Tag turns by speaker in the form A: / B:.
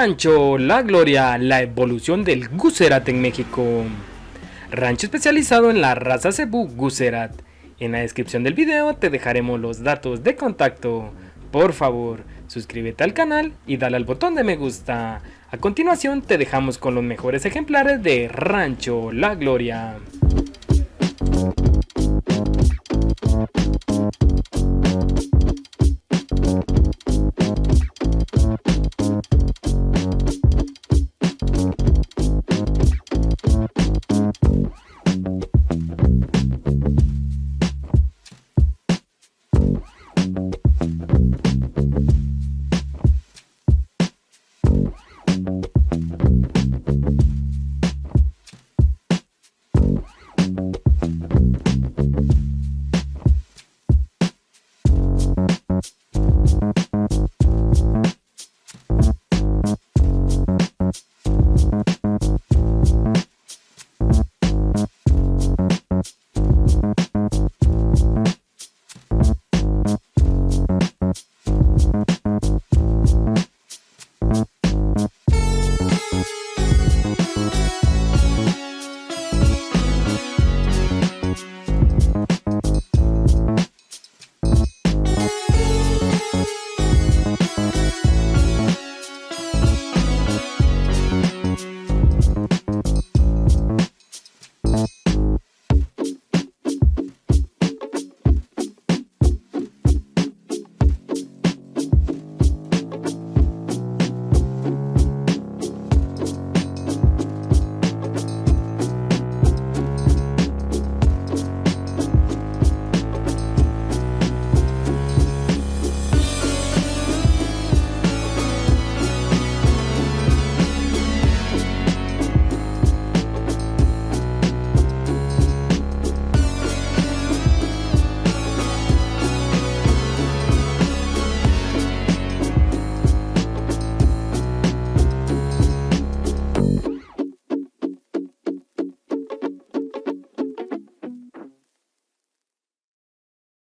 A: Rancho La Gloria, la evolución del Gucerat en México. Rancho especializado en la raza cebú Gucerat. En la descripción del video te dejaremos los datos de contacto. Por favor, suscríbete al canal y dale al botón de me gusta. A continuación te dejamos con los mejores ejemplares de Rancho La Gloria.